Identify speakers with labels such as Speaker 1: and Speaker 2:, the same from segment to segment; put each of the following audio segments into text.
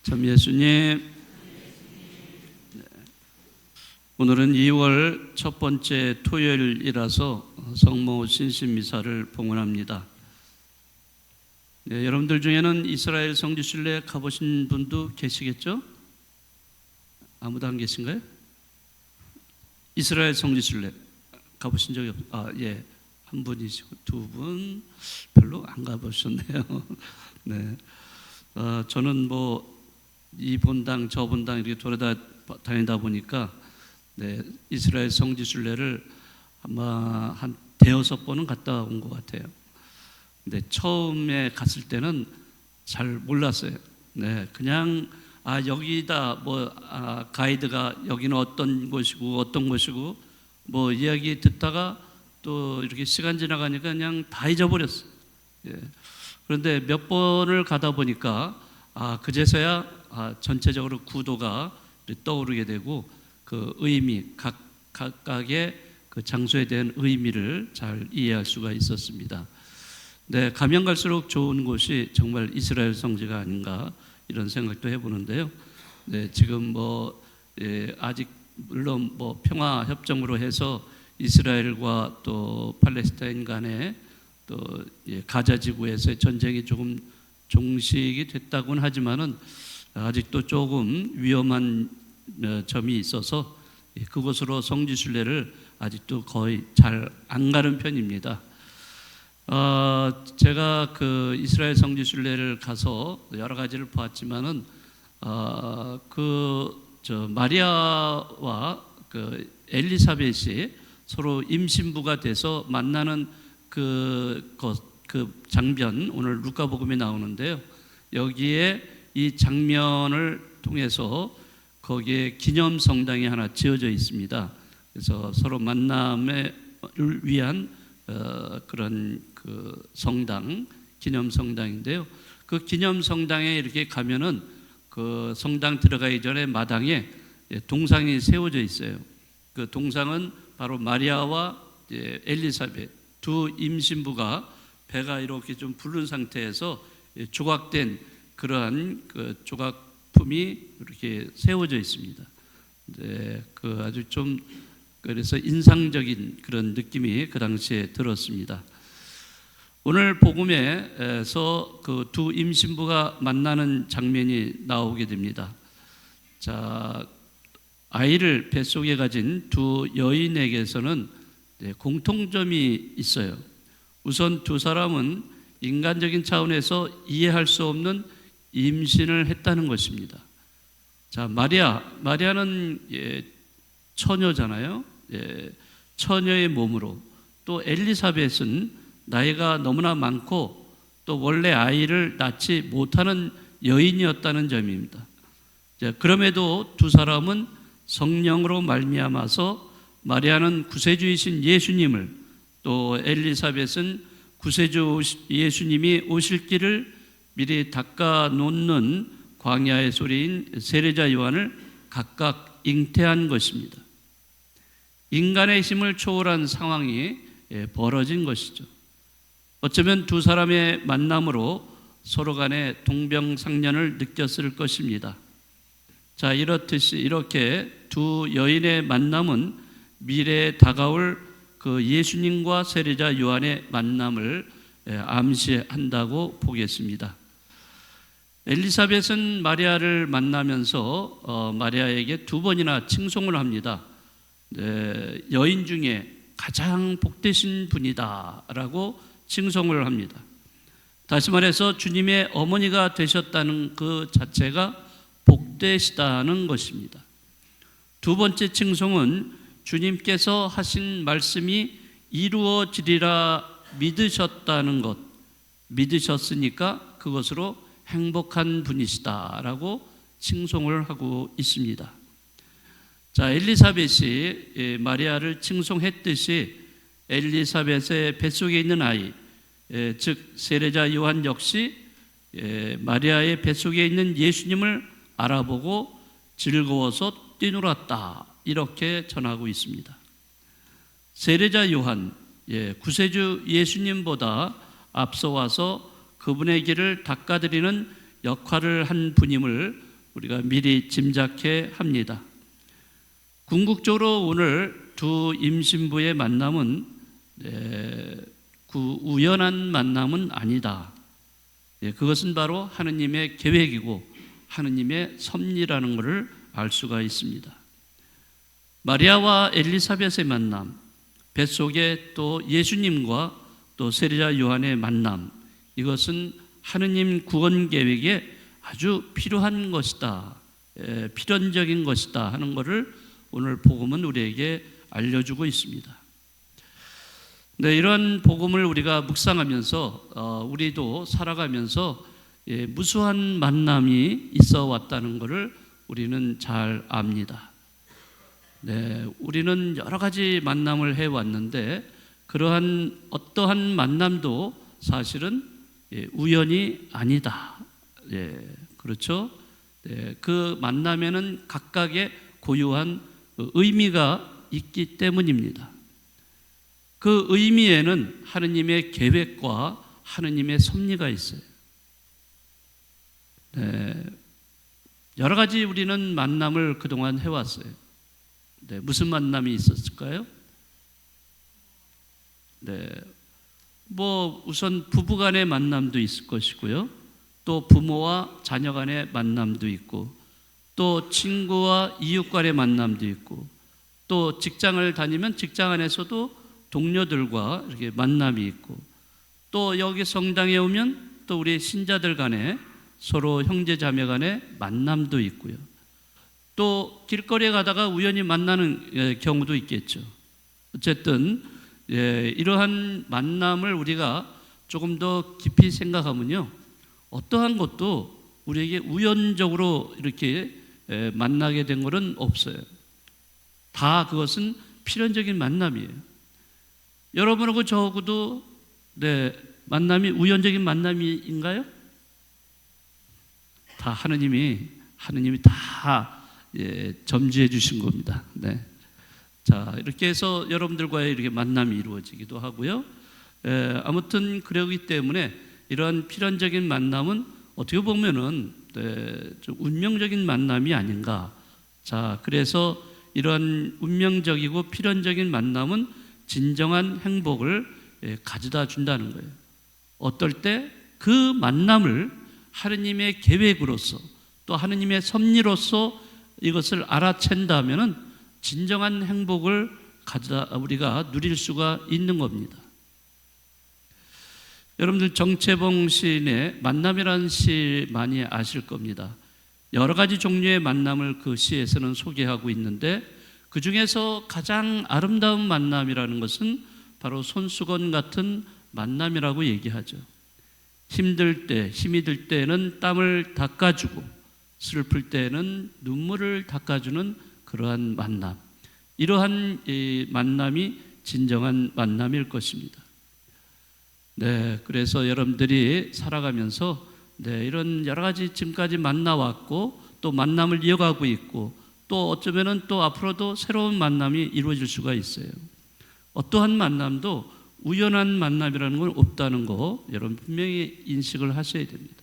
Speaker 1: 참 예수님, 오늘은 2월 첫 번째 토요일이라서 성모 신신미사를 봉헌합니다. 네, 여러분들 중에는 이스라엘 성지순례 가보신 분도 계시겠죠? 아무도 안 계신가요? 이스라엘 성지순례 가보신 적이 예, 한 분이시고 두 분 별로 안 가보셨네요. 네, 저는 이 본당 저 본당 이렇게 돌아다니다 보니까 네, 이스라엘 성지순례를 아마 한 대여섯 번은 갔다 온 것 같아요. 근데 처음에 갔을 때는 잘 몰랐어요. 네, 그냥 여기다 가이드가 여기는 어떤 곳이고 이야기 듣다가 또 이렇게 시간 지나가니까 그냥 다 잊어버렸어요. 예. 그런데 몇 번을 가다 보니까 그제서야 전체적으로 구도가 떠오르게 되고 그 의미, 각각의 그 장소에 대한 의미를 잘 이해할 수가 있었습니다. 네, 가면 갈수록 좋은 곳이 정말 이스라엘 성지가 아닌가 이런 생각도 해보는데요. 네, 지금 아직 물론 평화 협정으로 해서 이스라엘과 또 팔레스타인 간에 또 가자 지구에서의 전쟁이 조금 종식이 됐다고는 하지만은 아직도 조금 위험한 점이 있어서 그곳으로 성지순례를 아직도 거의 잘 안 가는 편입니다. 제가 그 이스라엘 성지순례를 가서 여러 가지를 보았지만은 마리아와 그 엘리사벳이 서로 임신부가 돼서 만나는 그 장면, 오늘 루카복음에 나오는데요. 여기에 이 장면을 통해서 거기에 기념 성당이 하나 지어져 있습니다. 그래서 서로 만남을 위한 그런 그 성당, 기념 성당인데요. 그 기념 성당에 이렇게 가면은 그 성당 들어가기 전에 마당에 동상이 세워져 있어요. 그 동상은 바로 마리아와 엘리사벳 두 임신부가 배가 이렇게 좀 부른 상태에서 조각된 그러한 그 조각품이 이렇게 세워져 있습니다. 네, 그 아주 좀 그래서 인상적인 그런 느낌이 그 당시에 들었습니다. 오늘 복음에서 그 두 임신부가 만나는 장면이 나오게 됩니다. 자, 아이를 뱃속에 가진 두 여인에게서는 공통점이 있어요. 우선 두 사람은 인간적인 차원에서 이해할 수 없는 임신을 했다는 것입니다. 자, 마리아는 처녀잖아요. 처녀의 몸으로, 또 엘리사벳은 나이가 너무나 많고 또 원래 아이를 낳지 못하는 여인이었다는 점입니다. 그럼에도 두 사람은 성령으로 말미암아서 마리아는 구세주이신 예수님을, 또 엘리사벳은 구세주 예수님이 오실 길을 미리 닦아 놓는 광야의 소리인 세례자 요한을 각각 잉태한 것입니다. 인간의 힘을 초월한 상황이 벌어진 것이죠. 어쩌면 두 사람의 만남으로 서로 간에 동병상련을 느꼈을 것입니다. 자, 이렇듯이 이렇게 두 여인의 만남은 미래에 다가올 그 예수님과 세례자 요한의 만남을 암시한다고 보겠습니다. 엘리사벳은 마리아를 만나면서 마리아에게 두 번이나 칭송을 합니다. 여인 중에 가장 복되신 분이다 라고 칭송을 합니다. 다시 말해서 주님의 어머니가 되셨다는 그 자체가 복되시다는 것입니다. 두 번째 칭송은 주님께서 하신 말씀이 이루어지리라 믿으셨다는 것, 믿으셨으니까 그것으로 행복한 분이시다라고 칭송을 하고 있습니다. 자, 엘리사벳이 마리아를 칭송했듯이 엘리사벳의 뱃속에 있는 아이, 즉 세례자 요한 역시 마리아의 뱃속에 있는 예수님을 알아보고 즐거워서 뛰놀았다, 이렇게 전하고 있습니다. 세례자 요한, 구세주 예수님보다 앞서와서 그분의 길을 닦아드리는 역할을 한 분임을 우리가 미리 짐작해 합니다. 궁극적으로 오늘 두 임신부의 만남은 우연한 만남은 아니다. 그것은 바로 하느님의 계획이고 하느님의 섭리라는 것을 알 수가 있습니다. 마리아와 엘리사벳의 만남, 뱃속에 또 예수님과 또 세례자 요한의 만남, 이것은 하느님 구원 계획에 아주 필요한 것이다, 필연적인 것이다 하는 것을 오늘 복음은 우리에게 알려주고 있습니다. 네, 이런 복음을 우리가 묵상하면서 우리도 살아가면서 무수한 만남이 있어 왔다는 것을 우리는 잘 압니다. 네, 우리는 여러 가지 만남을 해왔는데 그러한 어떠한 만남도 사실은 우연이 아니다. 그렇죠? 그 만남에는 각각의 고유한 의미가 있기 때문입니다. 그 의미에는 하느님의 계획과 하느님의 섭리가 있어요. 여러 가지 우리는 만남을 그동안 해왔어요. 무슨 만남이 있었을까요? 우선 부부 간의 만남도 있을 것이고요. 또 부모와 자녀 간의 만남도 있고, 또 친구와 이웃 간의 만남도 있고, 또 직장을 다니면 직장 안에서도 동료들과 이렇게 만남이 있고, 또 여기 성당에 오면 또 우리 신자들 간에 서로 형제 자매 간의 만남도 있고요. 또 길거리에 가다가 우연히 만나는 경우도 있겠죠. 어쨌든 이러한 만남을 우리가 조금 더 깊이 생각하면요, 어떠한 것도 우리에게 우연적으로 이렇게 만나게 된 것은 없어요. 다 그것은 필연적인 만남이에요. 여러분하고 저하고도 만남이 우연적인 만남인가요? 다 하느님이 다 점지해 주신 겁니다. 자, 이렇게 해서 여러분들과의 이렇게 만남이 이루어지기도 하고요. 아무튼 그러기 때문에 이러한 필연적인 만남은 어떻게 보면은 좀 운명적인 만남이 아닌가. 자, 그래서 이러한 운명적이고 필연적인 만남은 진정한 행복을 가져다 준다는 거예요. 어떨 때 그 만남을 하느님의 계획으로서 또 하느님의 섭리로서 이것을 알아챈다면은 진정한 행복을 우리가 누릴 수가 있는 겁니다. 여러분들 정채봉 시인의 만남이라는 시 많이 아실 겁니다. 여러 가지 종류의 만남을 그 시에서는 소개하고 있는데 그 중에서 가장 아름다운 만남이라는 것은 바로 손수건 같은 만남이라고 얘기하죠. 힘들 때, 힘이 들 때는 땀을 닦아주고 슬플 때는 눈물을 닦아주는 그러한 만남, 이러한 이 만남이 진정한 만남일 것입니다. 그래서 여러분들이 살아가면서 이런 여러 가지 지금까지 만나왔고 또 만남을 이어가고 있고 또 어쩌면은 또 앞으로도 새로운 만남이 이루어질 수가 있어요. 어떠한 만남도 우연한 만남이라는 건 없다는 거 여러분 분명히 인식을 하셔야 됩니다.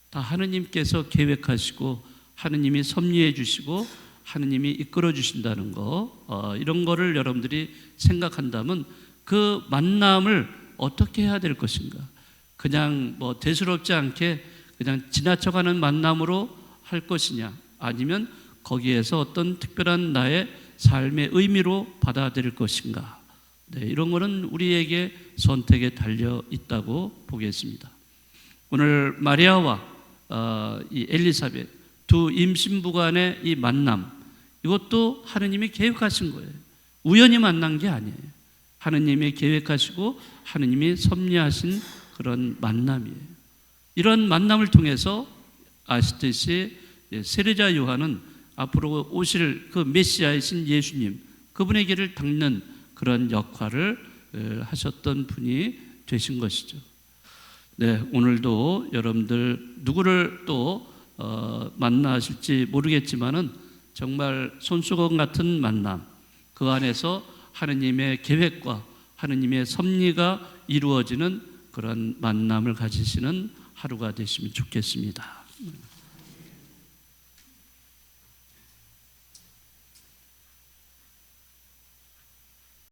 Speaker 1: 다 하느님께서 계획하시고 하느님이 섭리해 주시고 하느님이 이끌어 주신다는 거, 이런 거를 여러분들이 생각한다면 그 만남을 어떻게 해야 될 것인가? 그냥 대수롭지 않게 그냥 지나쳐가는 만남으로 할 것이냐, 아니면 거기에서 어떤 특별한 나의 삶의 의미로 받아들일 것인가? 이런 거는 우리에게 선택에 달려 있다고 보겠습니다. 오늘 마리아와 이 엘리사벳 두 임신부 간의 이 만남, 이것도 하느님이 계획하신 거예요. 우연히 만난 게 아니에요. 하느님이 계획하시고 하느님이 섭리하신 그런 만남이에요. 이런 만남을 통해서 아시듯이 세례자 요한은 앞으로 오실 그 메시아이신 예수님, 그분의 길을 닦는 그런 역할을 하셨던 분이 되신 것이죠. 오늘도 여러분들 누구를 또 만나실지 모르겠지만은 정말 손수건 같은 만남, 그 안에서 하느님의 계획과 하느님의 섭리가 이루어지는 그런 만남을 가지시는 하루가 되시면 좋겠습니다.